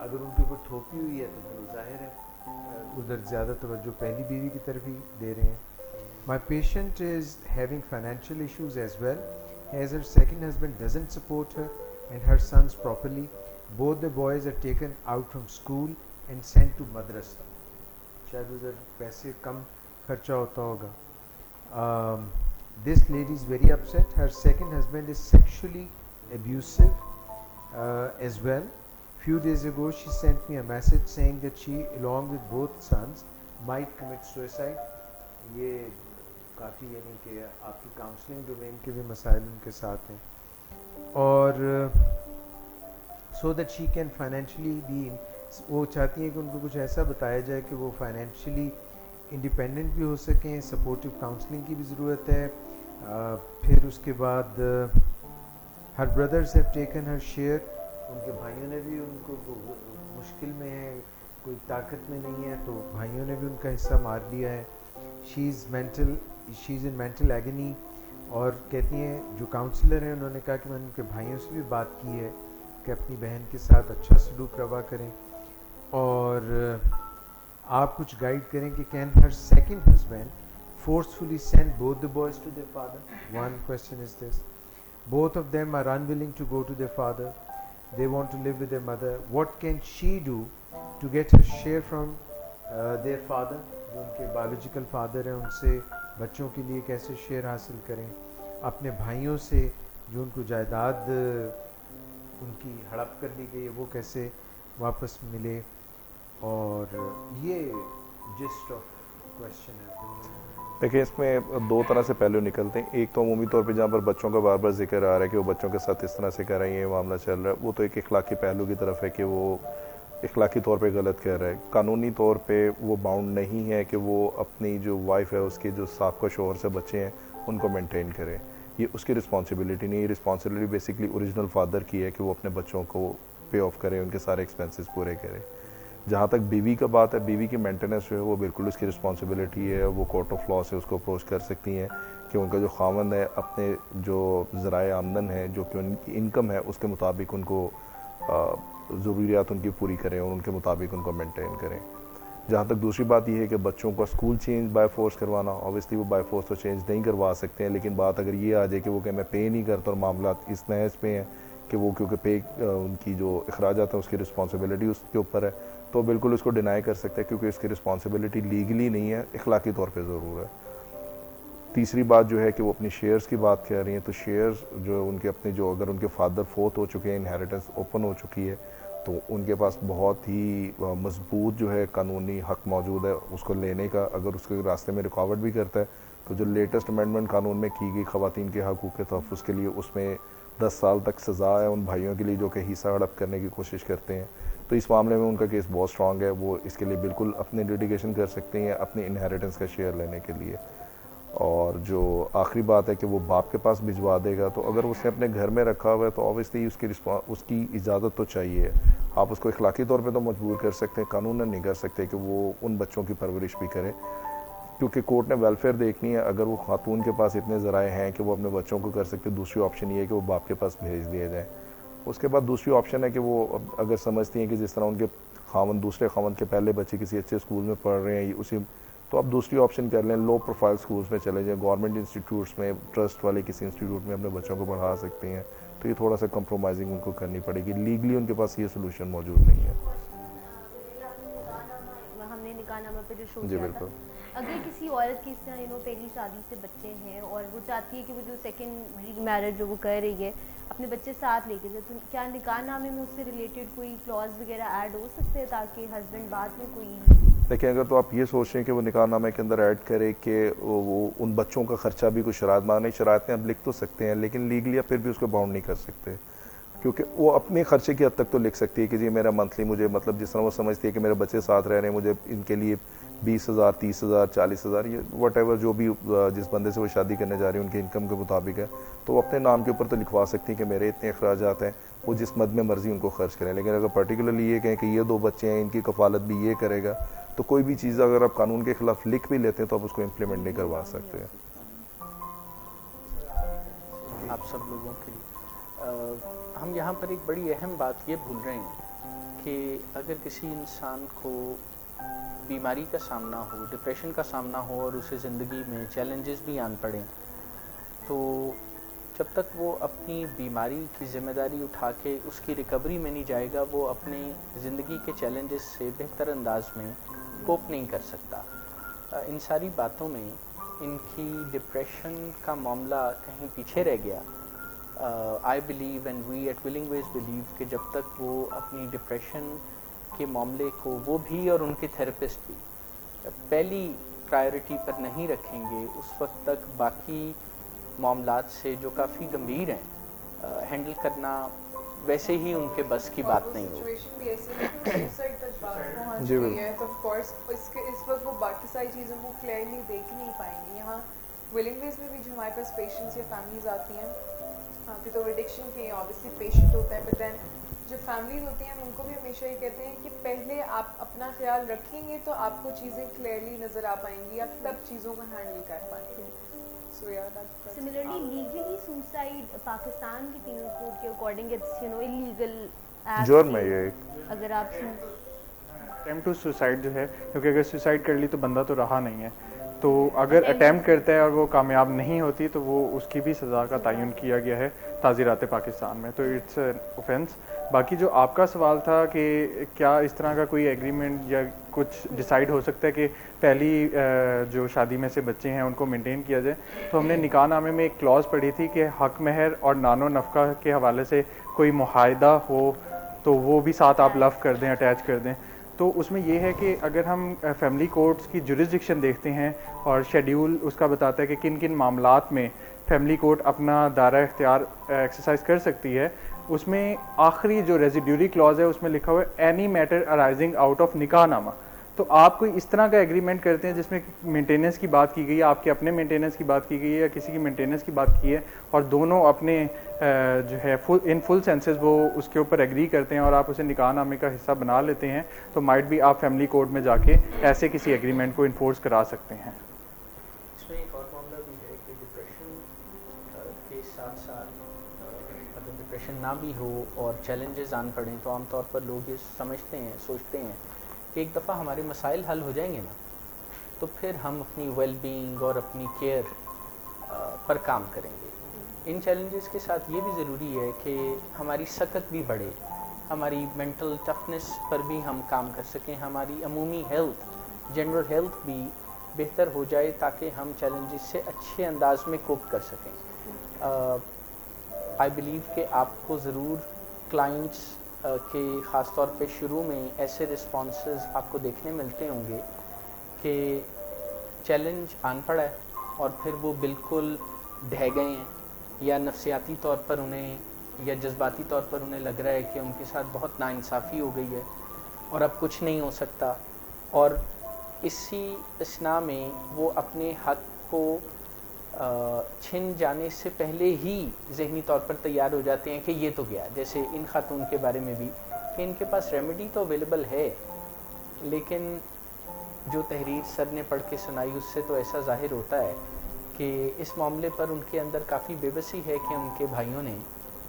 اگر ان کے اوپر تھوپی ہوئی ہے تو پھر ظاہر ہے ادھر زیادہ توجہ پہلی بیوی کی طرف ہی دے رہے ہیں. My patient is having financial issues as well, as her second husband doesn't support her and her sons properly. Both the boys are taken out from school and sent to madrasa. شاید ادھر پیسے کم خرچہ ہوتا ہوگا. This lady is very upset. Her second husband is sexually abusive as well. Few days ago she sent me a message saying that she along with both sons might commit suicide. یہ کافی یعنی کہ آپ کی counselling domain کے بھی مسائل ان کے ساتھ ہیں. اور so that she can financially be, وہ چاہتی ہیں کہ ان کو کچھ ایسا بتایا جائے کہ وہ فائنینشلی انڈیپینڈنٹ بھی ہو سکیں. سپورٹیو کاؤنسلنگ کی بھی ضرورت ہے. پھر اس کے بعد her brothers have taken her share, ان کے بھائیوں نے بھی ان کو مشکل میں ہے، کوئی طاقت میں نہیں ہے تو بھائیوں نے بھی ان کا حصہ مار لیا ہے. شی از ان مینٹل ایگنی. اور کہتی ہیں جو کاؤنسلر ہیں انہوں نے کہا کہ میں نے ان کے بھائیوں سے بھی بات کی ہے کہ اپنی بہن کے ساتھ اچھا سلوک روا کریں اور آپ کچھ گائیڈ کریں کہ can Hare second husband forcefully send both the boys to their father? One question is this. Both of them are unwilling to go to their father. They want to live with their mother. What can she do to get her share from their father? جو ان کے biological father ہیں ان سے بچوں کے لیے کیسے share حاصل کریں، اپنے بھائیوں سے جو ان کو جائیداد ان کی ہڑپ کر لی گئی ہے وہ کیسے واپس ملے. اور یہ جسٹ آف کویشچن ہے. دیکھیں اس میں دو طرح سے پہلو نکلتے ہیں. ایک تو عمومی طور پہ جہاں پر بچوں کا بار بار ذکر آ رہا ہے کہ وہ بچوں کے ساتھ اس طرح سے کر رہے ہیں، یہ معاملہ چل رہا ہے، وہ تو ایک اخلاقی پہلو کی طرف ہے کہ وہ اخلاقی طور پہ غلط کر رہا ہے. قانونی طور پہ وہ باؤنڈ نہیں ہے کہ وہ اپنی جو وائف ہے اس کے جو سابقہ شوہر سے بچے ہیں ان کو مینٹین کرے. یہ اس کی رسپانسبلٹی نہیں ہے. یہ رسپانسبلٹی بیسکلی اوریجنل فادر کی ہے کہ وہ اپنے بچوں کو پے آف کرے، ان کے سارے ایکسپینسز پورے کرے. جہاں تک بیوی کا بات ہے، بیوی کی مینٹیننس جو ہے وہ بالکل اس کی رسپانسبلٹی ہے. وہ کورٹ آف لاء سے اس کو اپروچ کر سکتی ہیں کہ ان کا جو خاوند ہے اپنے جو ذرائع آمدن ہے جو کہ ان کی انکم ہے اس کے مطابق ان کو ضروریات ان کی پوری کریں اور ان کے مطابق ان کو مینٹین کریں. جہاں تک دوسری بات یہ ہے کہ بچوں کا اسکول چینج بائی فورس کروانا، اوبیسلی وہ بائی فورس تو چینج نہیں کروا سکتے ہیں، لیکن بات اگر یہ آ جائے کہ وہ کہ میں پے نہیں کرتا اور معاملات اس محض پہ ہیں کہ وہ کیونکہ پے ان کی جو اخراجات ہیں اس کی رسپانسبلٹی اس کے اوپر ہے، تو بالکل اس کو ڈینائی کر سکتے ہیں کیونکہ اس کی رسپانسبلٹی لیگلی نہیں ہے، اخلاقی طور پہ ضرور ہے. تیسری بات جو ہے کہ وہ اپنی شیئرز کی بات کر رہی ہیں، تو شیئرز جو ان کے اپنے جو اگر ان کے فادر فوت ہو چکے ہیں، انہیریٹنس اوپن ہو چکی ہے، تو ان کے پاس بہت ہی مضبوط جو ہے قانونی حق موجود ہے اس کو لینے کا. اگر اس کے راستے میں رکاوٹ بھی کرتا ہے تو جو لیٹسٹ امینڈمنٹ قانون میں کی گئی خواتین کے حقوق کے تحفظ کے لیے، اس میں 10 سال تک سزا ہے ان بھائیوں کے لیے جو کہ حصہ ہڑپ کرنے کی کوشش کرتے ہیں. تو اس معاملے میں ان کا کیس بہت اسٹرانگ ہے، وہ اس کے لیے بالکل اپنے لیٹیگیشن کر سکتے ہیں اپنی انہیریٹنس کا شیئر لینے کے لیے. اور جو آخری بات ہے کہ وہ باپ کے پاس بھجوا دے گا، تو اگر اس نے اپنے گھر میں رکھا ہوا ہے تو اوبیسلی اس کی اجازت تو چاہیے. آپ اس کو اخلاقی طور پہ تو مجبور کر سکتے ہیں، قانوناً نہیں کر سکتے کہ وہ ان بچوں کی پرورش بھی کرے، کیونکہ کورٹ نے ویلفیئر دیکھنی ہے. اگر وہ خاتون کے پاس اتنے ذرائع ہیں کہ وہ اپنے بچوں کو کر سکتے، دوسری آپشن یہ ہے کہ وہ باپ کے پاس بھیج دیے جائیں. اس کے بعد دوسری آپشن ہے کہ وہ اگر سمجھتی ہیں کہ جس طرح ان کے خاوند دوسرے خاوند کے پہلے بچے کسی اچھے اسکول میں پڑھ رہے ہیں اسی، تو آپ دوسری آپشن کر لیں، لو پروفائل اسکولس میں چلے جائیں، گورنمنٹ انسٹیٹیوٹس میں، ٹرسٹ والے کسی انسٹیٹیوٹ میں اپنے بچوں کو پڑھا سکتے ہیں. تو یہ تھوڑا سا کمپرومائزنگ ان کو کرنی پڑے گی، لیگلی ان کے پاس یہ سولوشن موجود نہیں ہے. ہم نے نکاح نامہ پہ جو شو جی کیا بالکل. تھا، اگر کسی عورت کی اس طرح پہلی شادی سے بچے ہیں اور وہ چاہتی ہے کہ وہ جو سیکنڈ ری میرج جو وہ کر رہی ہے اپنے بچے ساتھ لے کے جائے، تو کیا نکاح نامے میں اس سے ریلیٹڈ کوئی کلوز وغیرہ ایڈ ہو سکتے ہیں تاکہ ہسبینڈ بعد میں کوئی؟ دیکھیں اگر تو آپ یہ سوچ رہے ہیں کہ وہ نکاح نامے کے اندر ایڈ کرے کہ وہ ان بچوں کا خرچہ بھی کوئی شرائط مانے، شرائطیں آپ لکھ تو سکتے ہیں لیکن لیگلی آپ پھر بھی اس کو باؤنڈ نہیں کر سکتے، کیونکہ وہ اپنے خرچے کی حد تک تو لکھ سکتی ہے کہ جی میرا منتھلی مجھے مطلب جس طرح وہ سمجھتی ہے کہ میرے بچے ساتھ رہ رہے ہیں، مجھے ان کے لیے 20,000 30,000 40,000 یہ وٹ ایور جو بھی جس بندے سے وہ شادی کرنے جا رہی ہے ان کے انکم کے مطابق ہے، تو وہ اپنے نام کے اوپر تو لکھوا سکتی ہیں کہ میرے اتنے اخراجات ہیں، وہ جس مد میں مرضی ان کو خرچ کریں. لیکن اگر پرٹیکولرلی یہ کہیں کہ یہ 2 بچے ہیں ان کی کفالت بھی یہ کرے گا، تو کوئی بھی چیز اگر آپ قانون کے خلاف لکھ بھی لیتے ہیں تو آپ اس کو امپلیمنٹ نہیں کروا سکتے. آپ سب لوگوں کے لیے ہم یہاں پر ایک بڑی اہم بات یہ بھول رہے ہیں کہ اگر کسی انسان کو بیماری کا سامنا ہو، ڈپریشن کا سامنا ہو اور اسے زندگی میں چیلنجز بھی آن پڑیں، تو جب تک وہ اپنی بیماری کی ذمہ داری اٹھا کے اس کی ریکوری میں نہیں جائے گا، وہ اپنے زندگی کے چیلنجز سے بہتر انداز میں کوپ نہیں کر سکتا۔ ان ساری باتوں میں ان کی ڈپریشن کا معاملہ کہیں پیچھے رہ گیا۔ I believe and we at Willing Ways believe کہ جب تک وہ اپنی ڈپریشن کے معاملے کو وہ بھی اور ان کے تھراپسٹ بھی پہلی پرائیورٹی پر نہیں رکھیں گے، اس وقت تک باقی معاملات سے جو کافی گمبھیر ہیں ہینڈل کرنا ویسے ہی ان کے بس کی بات نہیں ہوگی۔ جی تو آف کورس اس وقت وہ باقی ساری چیزوں کو کلیئرلی دیکھ نہیں پائیں گے۔ یہاں ولنگ ویز میں بھی جو ہمارے پاس پیشنٹس یا فیملیز آتی ہیں، کہ تو ایڈکشن کے آبویسلی پیشنٹ ہوتا ہے، بٹ دین جو فیملیز ہوتی ہیں ہم ان کو بھی ہمیشہ یہ کہتے ہیں کہ پہلے آپ اپنا خیال رکھیں گے تو آپ کو چیزیں کلیئرلی نظر آ پائیں گی، آپ تب چیزوں کو ہینڈل کر پائیں گے۔ سملرلی لیگلی سوسائڈ پاکستان کی پینل کوڈ کے اکارڈنگ اٹس انلیگل جرم میں یہ اگر آپ اٹیمپٹ ٹو سوسائڈ جو ہے، کیونکہ اگر سوسائڈ کر لی تو بندہ تو رہا نہیں ہے، تو اگر اٹیمپٹ کرتا ہے اور وہ کامیاب نہیں ہوتی تو وہ اس کی بھی سزا کا تعین کیا گیا ہے تعزیرات پاکستان میں، تو اٹس اوفینس۔ باقی جو آپ کا سوال تھا کہ کیا اس طرح کا کوئی ایگریمنٹ یا کچھ ڈیسائیڈ ہو سکتا ہے کہ پہلی جو شادی میں سے بچے ہیں ان کو مینٹین کیا جائے، تو ہم نے نکاح نامے میں ایک کلاز پڑھی تھی کہ حق مہر اور نان و نفقہ کے حوالے سے کوئی معاہدہ ہو تو وہ بھی ساتھ آپ لف کر دیں، اٹیچ کر دیں۔ تو اس میں یہ ہے کہ اگر ہم فیملی کورٹس کی جورسڈکشن دیکھتے ہیں اور شیڈیول اس کا بتاتا ہے کہ کن کن معاملات میں فیملی کورٹ اپنا دائرہ اختیار ایکسرسائز کر سکتی ہے، اس میں آخری جو ریزیڈیوری کلاز ہے اس میں لکھا ہوا ہے any matter arising out of نکاح نامہ۔ تو آپ کوئی اس طرح کا ایگریمنٹ کرتے ہیں جس میں مینٹیننس کی بات کی گئی ہے، آپ کے اپنے مینٹیننس کی بات کی گئی ہے یا کسی کی مینٹیننس کی بات کی ہے، اور دونوں اپنے جو ہے ان فل سینسز وہ اس کے اوپر ایگری کرتے ہیں اور آپ اسے نکاح نامے کا حصہ بنا لیتے ہیں، تو مائٹ بھی آپ فیملی کورٹ میں جا کے ایسے کسی ایگریمنٹ کو انفورس کرا سکتے ہیں۔ اس میں ایک اور معاملہ بھی ہے کہ ڈپریشن کے ساتھ ساتھ اگر ڈپریشن نہ بھی ہو اور چیلنجز آن پڑیں تو عام طور پر لوگ یہ سمجھتے ہیں، سوچتے ہیں کہ ایک دفعہ ہمارے مسائل حل ہو جائیں گے نا تو پھر ہم اپنی ویل بینگ اور اپنی کیئر پر کام کریں گے۔ ان چیلنجز کے ساتھ یہ بھی ضروری ہے کہ ہماری سکت بھی بڑھے، ہماری مینٹل ٹفنس پر بھی ہم کام کر سکیں، ہماری عمومی ہیلتھ، جنرل ہیلتھ بھی بہتر ہو جائے تاکہ ہم چیلنجز سے اچھے انداز میں کوپ کر سکیں۔ آئی بلیو کہ آپ کو ضرور کلائنٹس کے خاص طور پہ شروع میں ایسے رسپانسز آپ کو دیکھنے ملتے ہوں گے کہ چیلنج آن پڑا ہے اور پھر وہ بالکل ڈھہ گئے ہیں، یا نفسیاتی طور پر انہیں یا جذباتی طور پر انہیں لگ رہا ہے کہ ان کے ساتھ بہت ناانصافی ہو گئی ہے اور اب کچھ نہیں ہو سکتا، اور اسی اثناء میں وہ اپنے حق کو چھن جانے سے پہلے ہی ذہنی طور پر تیار ہو جاتے ہیں کہ یہ تو گیا۔ جیسے ان خاتون کے بارے میں بھی کہ ان کے پاس ریمیڈی تو اویلیبل ہے، لیکن جو تحریر سر نے پڑھ کے سنائی اس سے تو ایسا ظاہر ہوتا ہے کہ اس معاملے پر ان کے اندر کافی بے بسی ہے کہ ان کے بھائیوں نے،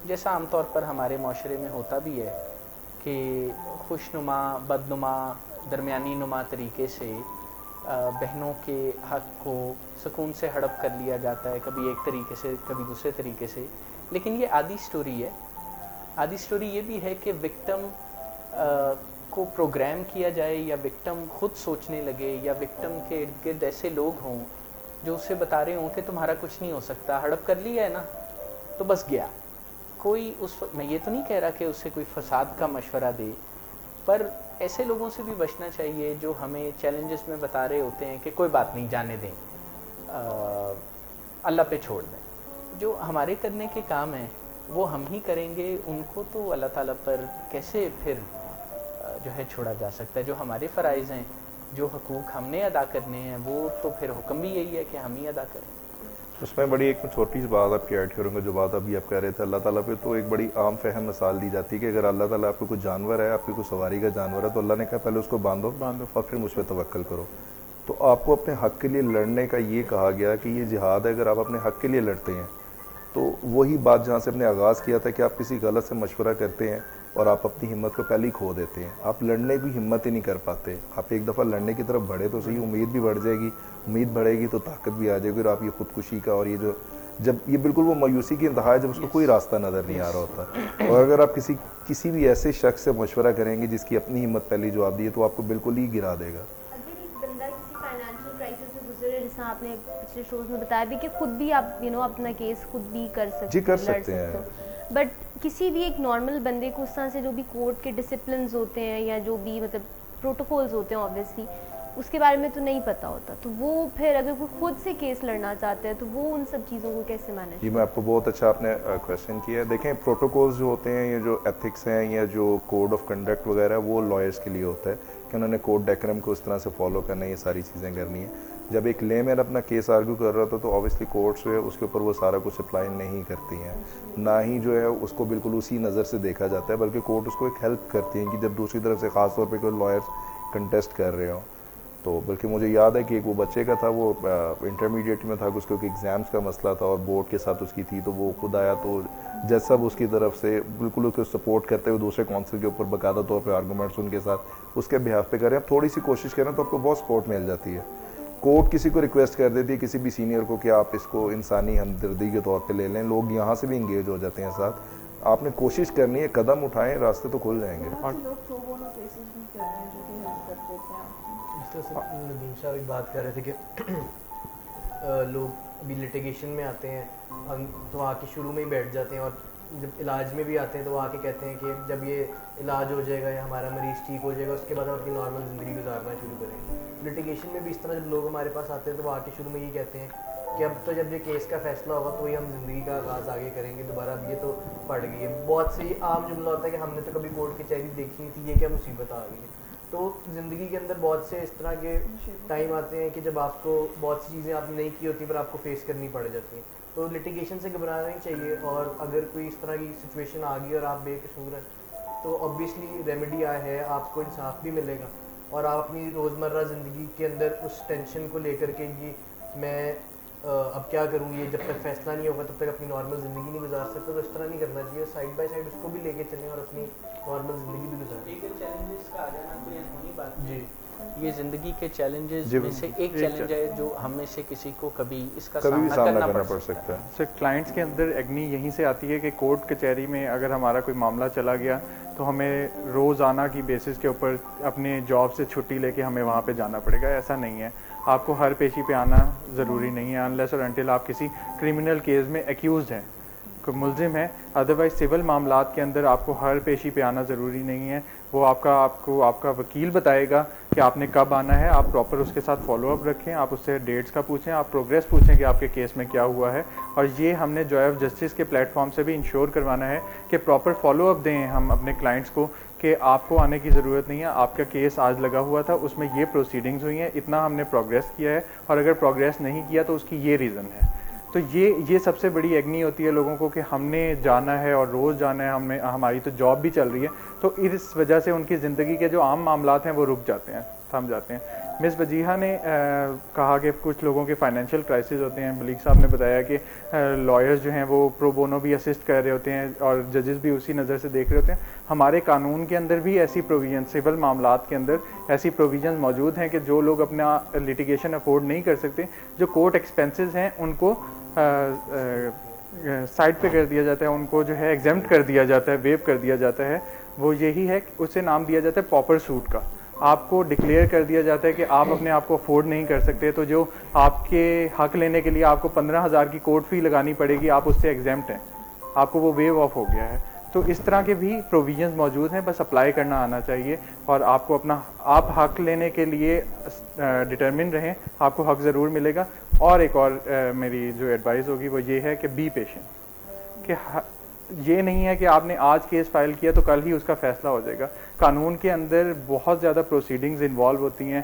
جیسا عام طور پر ہمارے معاشرے میں ہوتا بھی ہے کہ خوشنما، بدنما، درمیانی نما طریقے سے بہنوں کے حق کو سکون سے ہڑپ کر لیا جاتا ہے، کبھی ایک طریقے سے کبھی دوسرے طریقے سے۔ لیکن یہ آدھی سٹوری ہے۔ آدھی سٹوری یہ بھی ہے کہ وکٹم کو پروگرام کیا جائے یا وکٹم خود سوچنے لگے یا وکٹم کے ارد گرد ایسے لوگ ہوں جو اسے بتا رہے ہوں کہ تمہارا کچھ نہیں ہو سکتا، ہڑپ کر لیا ہے نا تو بس گیا۔ کوئی اس وقت میں یہ تو نہیں کہہ رہا کہ اسے کوئی فساد کا مشورہ دے، پر ایسے لوگوں سے بھی بچنا چاہیے جو ہمیں چیلنجز میں بتا رہے ہوتے ہیں کہ کوئی بات نہیں، جانے دیں، اللہ پہ چھوڑ دیں۔ جو ہمارے کرنے کے کام ہیں وہ ہم ہی کریں گے، ان کو تو اللہ تعالیٰ پر کیسے پھر جو ہے چھوڑا جا سکتا ہے۔ جو ہمارے فرائض ہیں، جو حقوق ہم نے ادا کرنے ہیں، وہ تو پھر حکم بھی یہی ہے کہ ہم ہی ادا کریں۔ اس میں بڑی ایک چھوٹی سی بات آپ کی ایڈ کروں گا، جو بات ابھی آپ کہہ رہے تھے اللہ تعالیٰ پہ، تو ایک بڑی عام فہم مثال دی جاتی ہے کہ اگر اللہ تعالیٰ آپ کو کوئی جانور ہے، آپ کی کوئی سواری کا جانور ہے، تو اللہ نے کہا پہلے اس کو باندھو اور پھر مجھ پہ توکل کرو۔ تو آپ کو اپنے حق کے لیے لڑنے کا یہ کہا گیا کہ یہ جہاد ہے، اگر آپ اپنے حق کے لیے لڑتے ہیں تو وہی بات جہاں سے ہم نے آغاز کیا تھا کہ آپ کسی غلط سے مشورہ کرتے ہیں اور آپ اپنی ہمت کو پہلے ہی کھو دیتے ہیں. آپ لڑنے کی ہمت ہی نہیں کر پاتے. آپ ایک دفعہ لڑنے کی طرف بڑھے تو صحیح, امید بھی بڑھ جائے گی, امید بڑھے گی تو طاقت بھی آ جائے گی, اور آپ یہ خودکشی کا اور یہ جو جب یہ بالکل وہ مایوسی کی انتہا ہے جب اس کو کوئی راستہ نظر نہیں آ رہا ہوتا. اور اگر آپ کسی بھی ایسے شخص سے مشورہ کریں گے جس کی اپنی ہمت پہلی جواب دی ہے تو آپ کو بالکل ہی گرا دے گا. اگر ایک بندہ کسی فائنینشیل کرائسس سے گزرے, جیسا آپ نے پچھلے شوز میں بتایا بھی کہ خود بھی آپ اپنا کیس خود بھی کر سکتے, جی کر سکتے ہیں, بٹ کسی بھی ایک نارمل بندے کو اس طرح سے جو بھی کورٹ کے ڈسپلنز ہوتے ہیں یا جو بھی مطلب پروٹوکولز ہوتے ہیں آبویسلی اس کے بارے میں تو نہیں پتہ ہوتا, تو وہ پھر اگر کوئی خود سے کیس لڑنا چاہتا ہے تو وہ ان سب چیزوں کو کیسے مینیج؟ جی میں آپ کو بہت اچھا آپ نے کویشچن کیا ہے. دیکھیں پروٹوکولز جو ہوتے ہیں, یہ جو ایتھکس ہیں یا جو کوڈ آف کنڈکٹ وغیرہ, وہ لائرس کے لیے ہوتا ہے کہ انہوں نے کوڈ ڈیکرم کو اس طرح سے فالو کرنا ہے, یہ ساری چیزیں کرنی ہیں. جب ایک لے مین اپنا کیس آرگیو کر رہا تھا تو آبویسلی کورٹس جو ہے اس کے اوپر وہ سارا کچھ اپلائی نہیں کرتی ہیں, نہ ہی جو ہے اس کو بالکل اسی نظر سے دیکھا جاتا ہے, بلکہ کورٹ اس کو ایک ہیلپ کرتی ہیں کہ جب دوسری طرف سے خاص طور پہ کوئی لائرس کنٹیسٹ کر رہے ہوں تو. بلکہ مجھے یاد ہے کہ ایک وہ بچے کا تھا, وہ انٹرمیڈیٹ میں تھا, اس کو ایگزامس کا مسئلہ تھا اور بورڈ کے ساتھ اس کی تھی, تو وہ خود آیا تو جج صاحب اس کی طرف سے بالکل اس کو سپورٹ کرتے ہوئے دوسرے کونسل کے اوپر باقاعدہ طور پہ آرگومنٹس ان کے ساتھ اس کے بہاف پہ کریں. آپ تھوڑی سی کوشش کریں تو آپ کو بہت سپورٹ مل جاتی ہے. کورٹ کسی کو ریکویسٹ کر دیتی ہے, کسی بھی سینئر کو, کہ آپ اس کو انسانی ہمدردی کے طور پہ لے لیں. لوگ یہاں سے بھی انگیج ہو جاتے ہیں ساتھ. آپ نے کوشش کرنی ہے, قدم اٹھائیں, راستے تو کھل جائیں گے. ندیم صاحب ایک بات کر رہے تھے کہ لوگ ابھی لٹیگیشن میں آتے ہیں تو آ کے شروع میں ہی بیٹھ جاتے ہیں, اور جب علاج میں بھی آتے ہیں تو وہ آ کے کہتے ہیں کہ جب یہ علاج ہو جائے گا یا ہمارا مریض ٹھیک ہو جائے گا اس کے بعد ہم اپنی نارمل زندگی گزارنا شروع کریں گے. لٹیگیشن میں بھی اس طرح جب لوگ ہمارے پاس آتے ہیں تو وہ آ کے شروع میں یہ کہتے ہیں کہ اب تو جب یہ کیس کا فیصلہ ہوگا تو ہی ہم زندگی کا آغاز آگے کریں گے دوبارہ, اب یہ تو پڑ گئی ہے. بہت سے عام جملہ ہوتا ہے کہ ہم نے تو کبھی کورٹ کچہری دیکھی نہیں تھی, یہ کیا مصیبت آ گئی ہے. تو زندگی کے اندر بہت سے اس طرح کے ٹائم آتے ہیں کہ جب آپ کو بہت سی چیزیں آپ نے نہیں کی ہوتی پر آپ کو فیس کرنی پڑ جاتی ہیں. تو لٹیگیشن سے گھبرانا نہیں چاہیے, اور اگر کوئی اس طرح کی سچویشن آ گئی اور آپ بے قصور ہیں تو اوبیسلی ریمیڈی ہے, آپ کو انصاف بھی ملے گا, اور آپ اپنی روزمرہ زندگی کے اندر اس ٹینشن کو لے کر کے یہ میں اب کیا کروں, یہ جب تک فیصلہ نہیں ہوگا تب تک اپنی نارمل زندگی نہیں گزار سکتا, تو اس طرح نہیں کرنا چاہیے. سائڈ بائی سائڈ اس کو بھی لے کے چلیں اور اپنی نارمل زندگی بھی گزاریں. جی یہ زندگی کے چیلنجز میں سے ایک چیلنج ہے جو ہم میں سے کسی کو کبھی اس کا سامنا کرنا پڑ سکتا ہے. سر کلائنٹس کے اندر ایگنی یہیں سے آتی ہے کہ کورٹ کچہری میں اگر ہمارا کوئی معاملہ چلا گیا تو ہمیں روزانہ کی بیسس کے اوپر اپنے جاب سے چھٹی لے کے ہمیں وہاں پہ جانا پڑے گا. ایسا نہیں ہے, آپ کو ہر پیشی پہ آنا ضروری نہیں ہے انلیس اور انٹل آپ کسی کرمنل کیس میں ایکیوزڈ ہیں, کوئی ملزم ہے. ادروائز سول معاملات کے اندر آپ کو ہر پیشی پہ آنا ضروری نہیں ہے. وہ آپ کا وکیل بتائے گا کہ آپ نے کب آنا ہے, آپ پراپر اس کے ساتھ فالو اپ رکھیں, آپ اس سے ڈیٹس کا پوچھیں, آپ پروگریس پوچھیں کہ آپ کے کیس میں کیا ہوا ہے. اور یہ ہم نے جوائے آف جسٹس کے پلیٹ فارم سے بھی انشور کروانا ہے کہ پراپر فالو اپ دیں ہم اپنے کلائنٹس کو کہ آپ کو آنے کی ضرورت نہیں ہے, آپ کا کیس آج لگا ہوا تھا, اس میں یہ پروسیڈنگز ہوئی ہیں, اتنا ہم نے پروگریس کیا ہے, اور اگر پروگریس نہیں کیا تو اس کی یہ ریزن ہے. تو یہ سب سے بڑی ایگنی ہوتی ہے لوگوں کو کہ ہم نے جانا ہے اور روز جانا ہے, ہماری تو جاب بھی چل رہی ہے, تو اس وجہ سے ان کی زندگی کے جو عام معاملات ہیں وہ رک جاتے ہیں, تھم جاتے ہیں. مس وجیحہ نے کہا کہ کچھ لوگوں کے فائنینشیل کرائسس ہوتے ہیں. ملیک صاحب نے بتایا کہ لائرز جو ہیں وہ پرو بونو بھی اسسٹ کر رہے ہوتے ہیں اور ججز بھی اسی نظر سے دیکھ رہے ہوتے ہیں. ہمارے قانون کے اندر بھی ایسی پروویژن, سول معاملات کے اندر ایسی پروویژن موجود ہیں کہ جو لوگ اپنا لیٹیگیشن افورڈ نہیں کر سکتے, جو کورٹ ایکسپینسز ہیں ان کو سائڈ پہ کر دیا جاتا ہے, ان کو جو ہے ایگزمپٹ کر دیا جاتا ہے, ویو کر دیا جاتا ہے. وہ یہی ہے, اسے نام دیا جاتا ہے پاپر سوٹ کا. آپ کو ڈکلیئر کر دیا جاتا ہے کہ آپ اپنے آپ کو افورڈ نہیں کر سکتے, تو جو آپ کے حق لینے کے لیے آپ کو 15,000 کی کورٹ فی لگانی پڑے گی, آپ اس سے ایگزمپٹ ہیں, آپ کو وہ ویو آف ہو گیا ہے. تو اس طرح کے بھی پروویژنز موجود ہیں, بس اپلائی کرنا آنا چاہیے, اور آپ کو آپ حق لینے کے لیے ڈٹرمن رہیں, آپ کو حق ضرور ملے گا. اور ایک اور میری جو ایڈوائز ہوگی وہ یہ ہے کہ بی پیشنٹ, کہ یہ نہیں ہے کہ آپ نے آج کیس فائل کیا تو کل ہی اس کا فیصلہ ہو جائے گا. قانون کے اندر بہت زیادہ پروسیڈنگز انوالو ہوتی ہیں,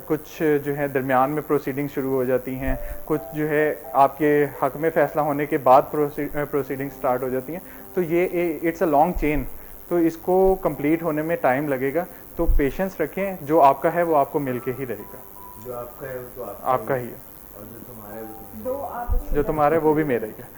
کچھ جو ہے درمیان میں پروسیڈنگ شروع ہو جاتی ہیں, کچھ جو ہے آپ کے حق میں فیصلہ ہونے کے بعد پروسیڈنگ سٹارٹ ہو جاتی ہیں. تو یہ اٹس اے لانگ چین, تو اس کو کمپلیٹ ہونے میں ٹائم لگے گا. تو پیشنس رکھیں, جو آپ کا ہے وہ آپ کو مل کے ہی رہے گا, جو آپ کا ہے وہ تو آپ کا ہی ہے, اور جو تمہارا ہے وہ بھی میرا ہی ہے.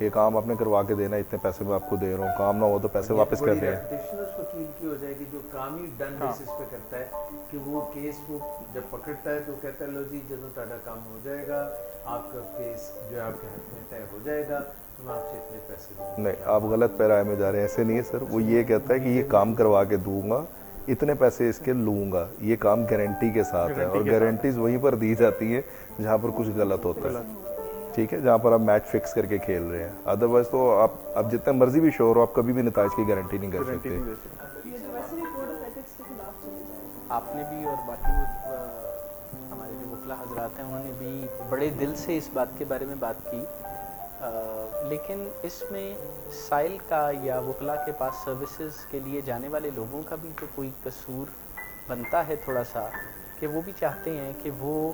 یہ کام آپ نے کروا کے دینا ہے, اتنے پیسے میں آپ کو دے رہا ہوں, کام نہ ہو تو پیسے واپس کر دیں. اس وکیل کی ہو جائے گی جو کام ہی ڈن بیسس پہ کرتا ہے کہ وہ کیس کو جب پکڑتا ہے تو کہتا ہے لو جی جدوں تہاڈا کام ہو جائے گا, آپ کا کیس جو آپ کے حق میں طے ہو جائے گا تو میں آپ سے اتنے پیسے دوں گا. نہیں, آپ غلط پیرائے میں جا رہے ہیں, ایسے نہیں ہے سر. وہ یہ کہتا ہے کہ یہ کام کروا کے دوں گا, اتنے پیسے اس کے لوں گا, یہ کام گارنٹی کے ساتھ ہے, اور گارنٹیز وہیں پر دی جاتی ہیں جہاں پر کچھ غلط ہوتا ہے, ٹھیک ہے, جہاں پر آپ میچ فکس کر کے کھیل رہے ہیں. ادروائز تو آپ جتنے مرضی بھی شور ہو, آپ کبھی بھی نتائج کی گارنٹی نہیں کر سکتے. آپ نے بھی اور باقی ہمارے جو وکلا حضرات ہیں انہوں نے بھی بڑے دل سے اس بات کے بارے میں بات کی, لیکن اس میں سائل کا یا وکلا کے پاس سروسز کے لیے جانے والے لوگوں کا بھی تو کوئی قصور بنتا ہے تھوڑا سا, کہ وہ بھی چاہتے ہیں کہ وہ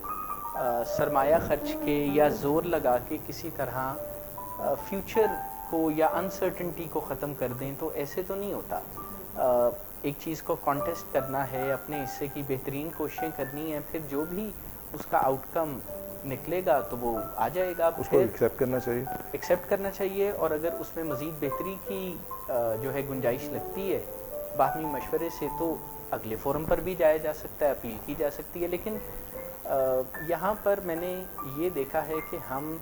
سرمایہ خرچ کے یا زور لگا کے کسی طرح فیوچر کو یا انسرٹنٹی کو ختم کر دیں. تو ایسے تو نہیں ہوتا. ایک چیز کو کانٹیسٹ کرنا ہے, اپنے حصے کی بہترین کوششیں کرنی ہیں, پھر جو بھی اس کا آؤٹ کم نکلے گا تو وہ آ جائے گا, اس کو ایکسیپٹ کرنا چاہیے. اور اگر اس میں مزید بہتری کی جو ہے گنجائش لگتی ہے باہمی مشورے سے, تو اگلے فورم پر بھی جایا جا سکتا ہے, اپیل کی جا سکتی ہے. لیکن یہاں پر میں نے یہ دیکھا ہے کہ ہم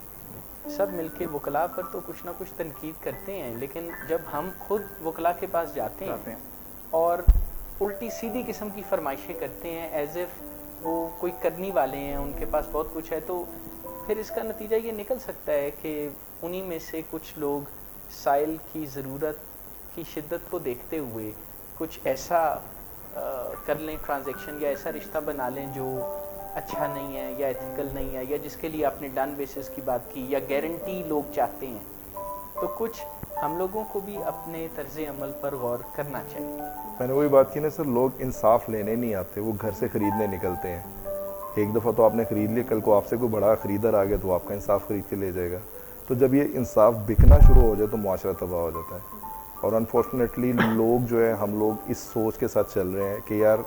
سب مل کے وکلاء پر تو کچھ نہ کچھ تنقید کرتے ہیں, لیکن جب ہم خود وکلاء کے پاس جاتے ہیں اور الٹی سیدھی قسم کی فرمائشیں کرتے ہیں ایز اف وہ کوئی کرنی والے ہیں, ان کے پاس بہت کچھ ہے, تو پھر اس کا نتیجہ یہ نکل سکتا ہے کہ انہی میں سے کچھ لوگ سائل کی ضرورت کی شدت کو دیکھتے ہوئے کچھ ایسا کر لیں ٹرانزیکشن یا ایسا رشتہ بنا لیں جو اچھا نہیں ہے یا ایتھیکل نہیں ہے, یا جس کے لیے آپ نے ڈن بیسس کی بات کی, یا گارنٹی لوگ چاہتے ہیں. تو کچھ ہم لوگوں کو بھی اپنے طرز عمل پر غور کرنا چاہیے. میں نے وہی بات کی نا سر, لوگ انصاف لینے نہیں آتے, وہ گھر سے خریدنے نکلتے ہیں. ایک دفعہ تو آپ نے خرید لیا, کل کو آپ سے کوئی بڑا خریدار آ گیا تو آپ کا انصاف خرید کے لے جائے گا. تو جب یہ انصاف بکنا شروع ہو جائے تو معاشرہ تباہ ہو جاتا ہے. اور انفارچونیٹلی لوگ جو ہے, ہم لوگ اس سوچ کے ساتھ چل رہے ہیں کہ یار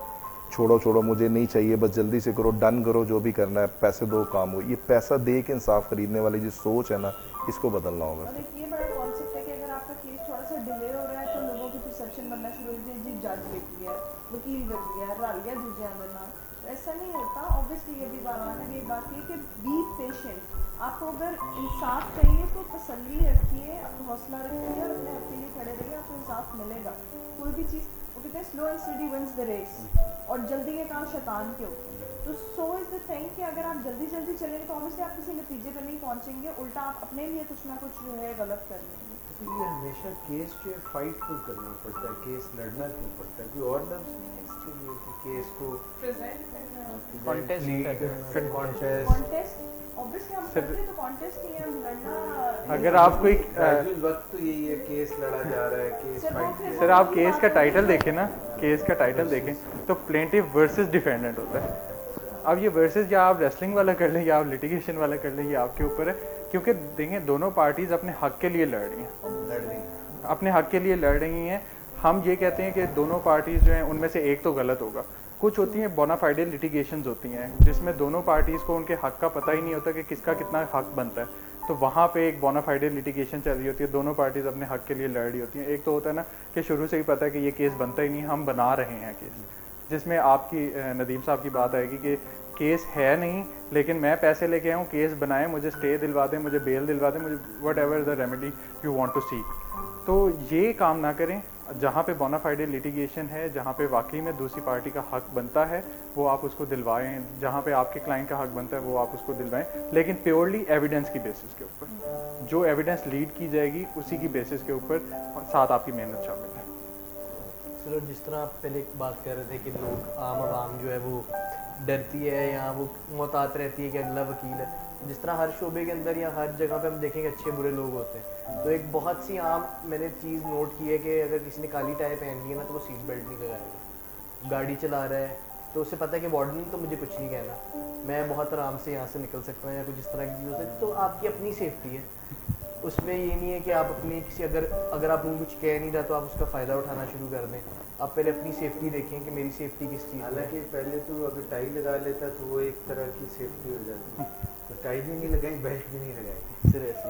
چھوڑو مجھے نہیں چاہیے, بس جلدی سے کرو, ڈن کرو, جو بھی کرنا ہے, پیسے دو, کام ہو. یہ پیسہ دے کے انصاف خریدنے والی جو سوچ ہے نا, اس کو بدلنا ہوگا. یہ بڑا کانسیپٹ ہے کہ اگر آپ کا کیس تھوڑا سا ڈیلے ہو رہا ہے تو لوگوں کی پرسیپشن بننا شروع ہو جائے, جی جج بک گیا, وکیل بک گیا, رل گیا دوسرے اندر. ایسا نہیں ہوتا. اوبیسلی یہ بھی باران ہے, یہ بات یہ کہ بی پیشنٹ. آپ کو اگر انصاف چاہیے تو تسلی رکھیے, حوصلہ رکھیے اور اپنے حق کے لیے کھڑے رہیے, آپ کو انصاف ملے گا. کوئی بھی چیز وہ کہتے ہیں slow and steady wins the race, اور جلدی کے کام شیطان کے ہو. تو سو از دا تھنگ کہ اگر آپ جلدی چلیں گے تو اوبیسلی آپ کسی نتیجے پہ نہیں پہنچیں گے, الٹا آپ اپنے لیے کچھ نہ کچھ جو ہے غلط کر لیں گے. یہ ہمیشہ کیس جو ہے فائٹ کیوں کرنا پڑتا ہے, کیس لڑنا کیوں پڑتا ہے؟ کوئی اور لفظ نہیں ہے اس کے لیے کہ کیس کو اگر آپ کوئی وقت تو یہی ہے, کیس لڑا جا رہا ہے, کیس فائٹ. سر آپ کیس کا ٹائٹل دیکھیں نا, کیس کا ٹائٹل دیکھیں تو پلینٹیف ورسز ڈیفینڈنٹ ہوتا ہے. اب یہ ورسز یا آپ ریسلنگ والا کر لیں یا آپ لٹیگیشن والا کر لیں, یہ آپ کے اوپر ہے. کیونکہ دیکھیں دونوں پارٹیز اپنے حق کے لیے لڑ رہی ہیں, اپنے حق کے لیے لڑ رہی ہیں. ہم یہ کہتے ہیں کہ دونوں پارٹیز جو ہیں ان میں سے ایک تو غلط ہوگا. کچھ ہوتی ہیں بونافائیڈ لٹیگیشنز ہوتی ہیں جس میں دونوں پارٹیز کو ان کے حق کا پتہ ہی نہیں ہوتا کہ کس کا کتنا حق بنتا ہے. تو وہاں پہ ایک بونافائیڈ لٹیگیشن چل رہی ہوتی ہے, دونوں پارٹیز اپنے حق کے لیے لڑ رہی ہوتی ہیں. ایک تو ہوتا ہے نا کہ شروع سے ہی پتہ ہے کہ یہ کیس بنتا ہی نہیں, ہم بنا رہے ہیں کیس, جس میں آپ کی ندیم صاحب کی بات آئے گی کہ کیس ہے نہیں لیکن میں پیسے لے کے آیا ہوں, کیس بنائیں, مجھے اسٹے دلوا دیں, مجھے بیل دلوا دیں, مجھے what ever the remedy you want to seek. تو یہ کام نہ کریں. جہاں پہ بونافائیڈ لٹیگیشن ہے, جہاں پہ واقعی میں دوسری پارٹی کا حق بنتا ہے وہ آپ اس کو دلوائیں, جہاں پہ آپ کے کلائنٹ کا حق بنتا ہے وہ آپ اس کو دلوائیں, لیکن پیورلی ایویڈنس کی بیسس کے اوپر. جو ایویڈنس لیڈ کی جائے گی اسی کی بیسس کے اوپر ساتھ آپ کی محنت شامل ہے. چلو جس طرح آپ پہلے ایک بات کر رہے تھے کہ لوگ عام عوام جو ہے وہ ڈرتی ہے یا وہ محتاط رہتی ہے کہ اگلا وکیل ہے, جس طرح ہر شعبے کے اندر یا ہر جگہ پہ ہم دیکھیں کہ اچھے برے لوگ ہوتے ہیں. تو ایک بہت سی عام میں نے چیز نوٹ کی ہے کہ اگر کسی نے کالی ٹائی پہن لی ہے نا تو وہ سیٹ بیلٹ نہیں لگائے گا. گاڑی چلا رہا ہے تو اسے پتہ ہے کہ وارڈن تو مجھے کچھ نہیں کہنا, میں بہت آرام سے یہاں سے نکل سکتا ہوں یا کچھ اس طرح کی چیز ہو سکتی. تو آپ کی اپنی سیفٹی ہے, اس میں یہ نہیں ہے کہ آپ اپنی کسی اگر آپ کچھ کہہ نہیں رہا تو آپ اس کا فائدہ اٹھانا شروع کر دیں. آپ پہلے اپنی سیفٹی دیکھیں کہ میری سیفٹی کس چیز. حالانکہ پہلے تو اگر ٹائی لگا لیتا تو وہ ایک طرح کی سیفٹی ہو جاتی, تو ٹائی بھی نہیں لگائی, بیلٹ بھی نہیں لگائی, صرف ایسے